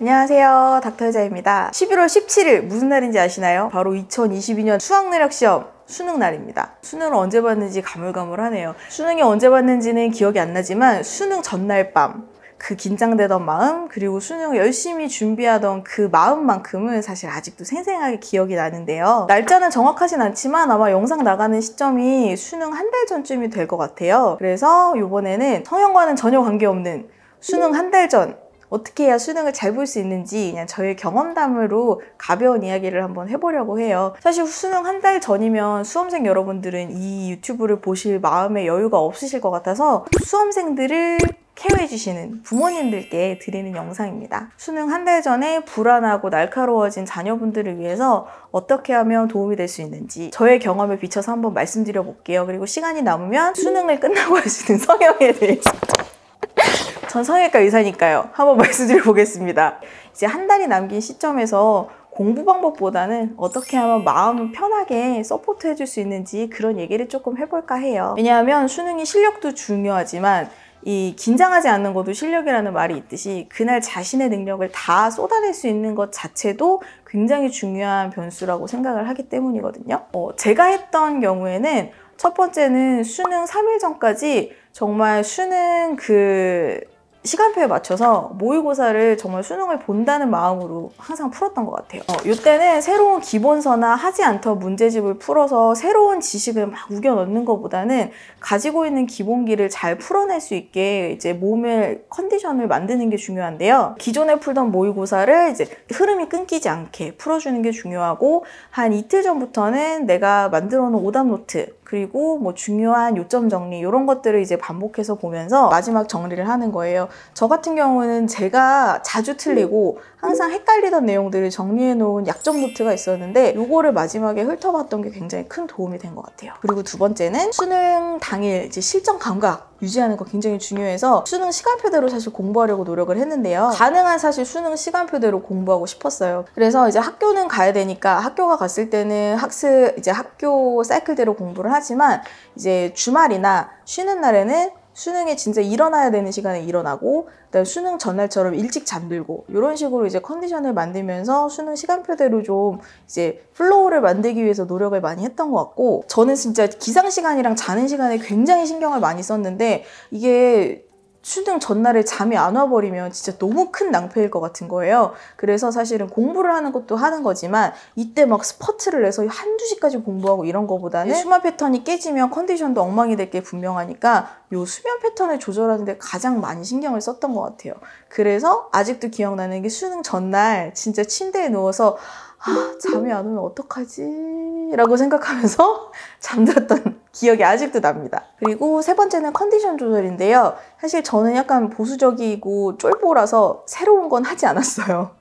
안녕하세요, 닥터여자입니다. 11월 17일 무슨 날인지 아시나요? 바로 2022년 수학내력시험 수능 날입니다. 수능을 언제 봤는지 가물가물하네요. 수능이 언제 봤는지는 기억이 안 나지만 수능 전날 밤 그 긴장되던 마음, 그리고 수능을 열심히 준비하던 그 마음만큼은 사실 아직도 생생하게 기억이 나는데요. 날짜는 정확하진 않지만 아마 영상 나가는 시점이 수능 한 달 전쯤이 될 것 같아요. 그래서 이번에는 성형과는 전혀 관계없는 수능 한 달 전 어떻게 해야 수능을 잘 볼 수 있는지 그냥 저의 경험담으로 가벼운 이야기를 한번 해보려고 해요. 사실 수능 한 달 전이면 수험생 여러분들은 이 유튜브를 보실 마음의 여유가 없으실 것 같아서 수험생들을 케어해주시는 부모님들께 드리는 영상입니다. 수능 한 달 전에 불안하고 날카로워진 자녀분들을 위해서 어떻게 하면 도움이 될 수 있는지 저의 경험에 비춰서 한번 말씀드려 볼게요. 그리고 시간이 남으면 수능을 끝나고 할 수 있는 성형에 대해서 전 성형외과 의사니까요. 한번 말씀드려 보겠습니다. 이제 한 달이 남긴 시점에서 공부 방법보다는 어떻게 하면 마음을 편하게 서포트 해줄 수 있는지 그런 얘기를 조금 해볼까 해요. 왜냐하면 수능이 실력도 중요하지만 이 긴장하지 않는 것도 실력이라는 말이 있듯이 그날 자신의 능력을 다 쏟아낼 수 있는 것 자체도 굉장히 중요한 변수라고 생각을 하기 때문이거든요. 제가 했던 경우에는 첫 번째는 수능 3일 전까지 정말 수능 시간표에 맞춰서 모의고사를 정말 수능을 본다는 마음으로 항상 풀었던 것 같아요. 이때는 새로운 기본서나 하지 않던 문제집을 풀어서 새로운 지식을 막 우겨 넣는 것보다는 가지고 있는 기본기를 잘 풀어낼 수 있게 이제 몸의 컨디션을 만드는 게 중요한데요. 기존에 풀던 모의고사를 이제 흐름이 끊기지 않게 풀어주는 게 중요하고 한 이틀 전부터는 내가 만들어 놓은 오답 노트 그리고 뭐 중요한 요점 정리 이런 것들을 이제 반복해서 보면서 마지막 정리를 하는 거예요. 저 같은 경우는 제가 자주 틀리고 항상 헷갈리던 내용들을 정리해 놓은 약점 노트가 있었는데 이거를 마지막에 훑어봤던 게 굉장히 큰 도움이 된 것 같아요. 그리고 두 번째는 수능 당일 이제 실전 감각 유지하는 거 굉장히 중요해서 수능 시간표대로 사실 공부하려고 노력을 했는데요. 가능한 사실 수능 시간표대로 공부하고 싶었어요. 그래서 이제 학교는 가야 되니까 학교가 갔을 때는 학교 사이클대로 공부를 하지만 이제 주말이나 쉬는 날에는 수능에 진짜 일어나야 되는 시간에 일어나고 그다음에 수능 전날처럼 일찍 잠들고 이런 식으로 이제 컨디션을 만들면서 수능 시간표대로 좀 이제 플로우를 만들기 위해서 노력을 많이 했던 것 같고 저는 진짜 기상 시간이랑 자는 시간에 굉장히 신경을 많이 썼는데 이게 수능 전날에 잠이 안 와버리면 진짜 너무 큰 낭패일 것 같은 거예요. 그래서 사실은 공부를 하는 것도 하는 거지만 이때 막 스퍼트를 내서 한두 시까지 공부하고 이런 거보다는 수면 패턴이 깨지면 컨디션도 엉망이 될 게 분명하니까 요 수면 패턴을 조절하는 데 가장 많이 신경을 썼던 것 같아요. 그래서 아직도 기억나는 게 수능 전날 진짜 침대에 누워서 잠이 안 오면 어떡하지? 라고 생각하면서 잠들었던 기억이 아직도 납니다. 그리고 세 번째는 컨디션 조절인데요. 사실 저는 약간 보수적이고 쫄보라서 새로운 건 하지 않았어요.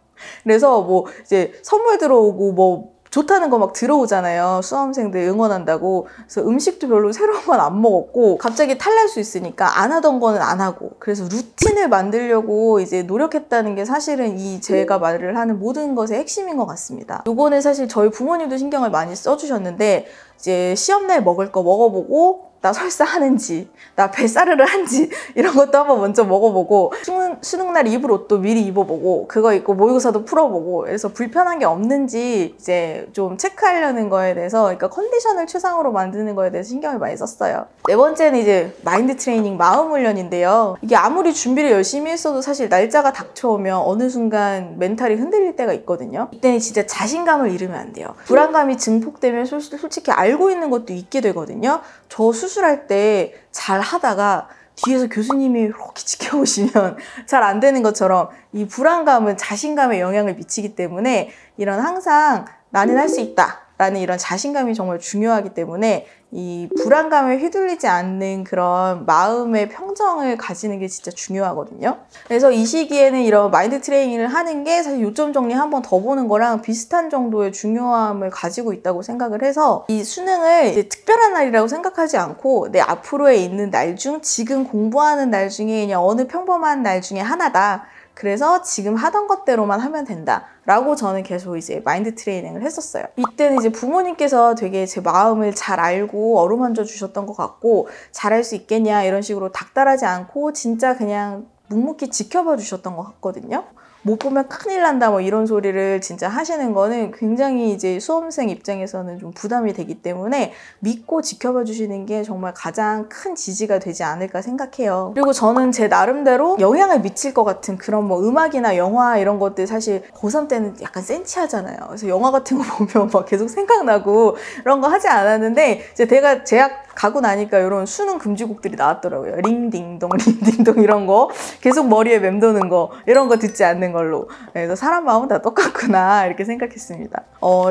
그래서 뭐 이제 선물 들어오고 뭐 좋다는 거 막 들어오잖아요. 수험생들 응원한다고. 그래서 음식도 별로 새로운 건 안 먹었고 갑자기 탈날 수 있으니까 안 하던 거는 안 하고 그래서 루틴을 만들려고 이제 노력했다는 게 사실은 제가 말을 하는 모든 것의 핵심인 것 같습니다. 요거는 사실 저희 부모님도 신경을 많이 써주셨는데 이제 시험날 먹을 거 먹어보고 나 설사 하는지, 나 뱃사르르 한지 이런 것도 한번 먼저 먹어보고 수능날 입을 옷도 미리 입어보고 그거 입고 모의고사도 풀어보고 그래서 불편한 게 없는지 이제 좀 체크하려는 거에 대해서 그러니까 컨디션을 최상으로 만드는 거에 대해서 신경을 많이 썼어요. 네 번째는 이제 마인드 트레이닝, 마음 훈련인데요. 이게 아무리 준비를 열심히 했어도 사실 날짜가 닥쳐오면 어느 순간 멘탈이 흔들릴 때가 있거든요. 이때는 진짜 자신감을 잃으면 안 돼요. 불안감이 증폭되면 솔직히 알고 있는 것도 있게 되거든요. 저 수술할 때 잘 하다가 뒤에서 교수님이 이렇게 지켜보시면 잘 안 되는 것처럼 이 불안감은 자신감에 영향을 미치기 때문에 이런 항상 나는 할 수 있다 라는 이런 자신감이 정말 중요하기 때문에 이 불안감에 휘둘리지 않는 그런 마음의 평정을 가지는 게 진짜 중요하거든요. 그래서 이 시기에는 이런 마인드 트레이닝을 하는 게 사실 요점 정리 한 번 더 보는 거랑 비슷한 정도의 중요함을 가지고 있다고 생각을 해서 이 수능을 이제 특별한 날이라고 생각하지 않고 내 앞으로에 있는 날 중 지금 공부하는 날 중에 그냥 어느 평범한 날 중에 하나다. 그래서 지금 하던 것대로만 하면 된다 라고 저는 계속 이제 마인드 트레이닝을 했었어요. 이때는 이제 부모님께서 되게 제 마음을 잘 알고 어루만져 주셨던 것 같고 잘할 수 있겠냐 이런 식으로 닥달하지 않고 진짜 그냥 묵묵히 지켜봐 주셨던 것 같거든요. 못 보면 큰일 난다 뭐 이런 소리를 진짜 하시는 거는 굉장히 이제 수험생 입장에서는 좀 부담이 되기 때문에 믿고 지켜봐 주시는 게 정말 가장 큰 지지가 되지 않을까 생각해요. 그리고 저는 제 나름대로 영향을 미칠 것 같은 그런 뭐 음악이나 영화 이런 것들 사실 고3 때는 약간 센치하잖아요. 그래서 영화 같은 거 보면 막 계속 생각나고 이런 거 하지 않았는데 이제 제가 재학 가고 나니까 이런 수능 금지곡들이 나왔더라고요. 링딩동 링딩동 이런 거 계속 머리에 맴도는 거 이런 거 듣지 않는 걸로. 그래서 사람 마음은 다 똑같구나 이렇게 생각했습니다.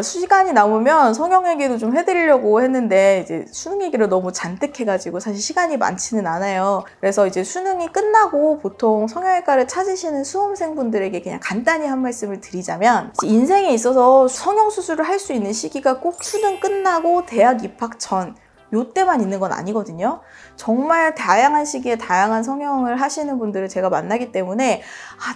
시간이 남으면 성형 얘기도 좀 해드리려고 했는데 이제 수능 얘기를 너무 잔뜩 해가지고 사실 시간이 많지는 않아요. 그래서 이제 수능이 끝나고 보통 성형외과를 찾으시는 수험생분들에게 그냥 간단히 한 말씀을 드리자면 인생에 있어서 성형 수술을 할 수 있는 시기가 꼭 수능 끝나고 대학 입학 전 요때만 있는 건 아니거든요. 정말 다양한 시기에 다양한 성형을 하시는 분들을 제가 만나기 때문에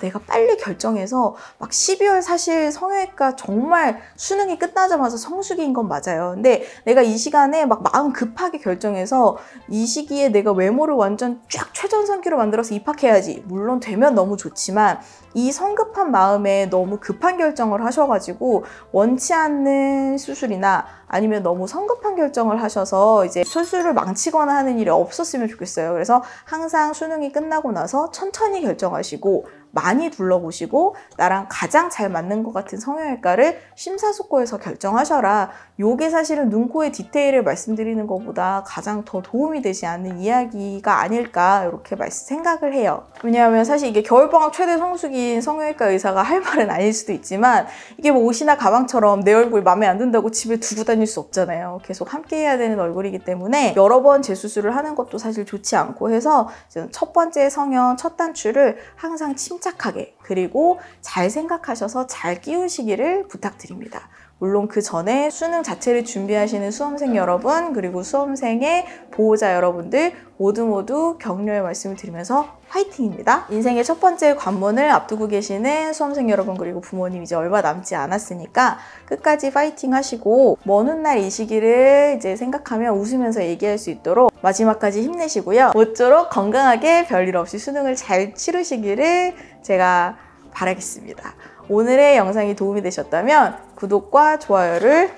내가 빨리 결정해서 막 12월 사실 성형외과 정말 수능이 끝나자마자 성수기인 건 맞아요. 근데 내가 이 시간에 막 마음 급하게 결정해서 이 시기에 내가 외모를 완전 쫙 최전성기로 만들어서 입학해야지. 물론 되면 너무 좋지만 이 성급한 마음에 너무 급한 결정을 하셔가지고 원치 않는 수술이나 아니면 너무 성급한 결정을 하셔서 이제 수술을 망치거나 하는 일이 없었으면 좋겠어요. 그래서 항상 수능이 끝나고 나서 천천히 결정하시고 많이 둘러보시고 나랑 가장 잘 맞는 것 같은 성형외과를 심사숙고해서 결정하셔라. 요게 사실은 눈, 코의 디테일을 말씀드리는 것보다 가장 더 도움이 되지 않는 이야기가 아닐까 이렇게 생각을 해요. 왜냐하면 사실 이게 겨울방학 최대 성수기인 성형외과 의사가 할 말은 아닐 수도 있지만 이게 뭐 옷이나 가방처럼 내 얼굴 마음에 안 든다고 집에 두고 다닐 수 없잖아요. 계속 함께 해야 되는 얼굴이기 때문에 여러 번 재수술을 하는 것도 사실 좋지 않고 해서 첫 번째 성형 첫 단추를 항상 침착하게 그리고 잘 생각하셔서 잘 끼우시기를 부탁드립니다. 물론 그 전에 수능 자체를 준비하시는 수험생 여러분 그리고 수험생의 보호자 여러분들 모두 격려의 말씀을 드리면서 화이팅입니다. 인생의 첫 번째 관문을 앞두고 계시는 수험생 여러분 그리고 부모님 이제 얼마 남지 않았으니까 끝까지 파이팅 하시고 먼 훗날 이 시기를 이제 생각하며 웃으면서 얘기할 수 있도록 마지막까지 힘내시고요. 모쪼록 건강하게 별일 없이 수능을 잘 치르시기를 제가 바라겠습니다. 오늘의 영상이 도움이 되셨다면 구독과 좋아요를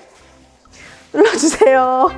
눌러주세요.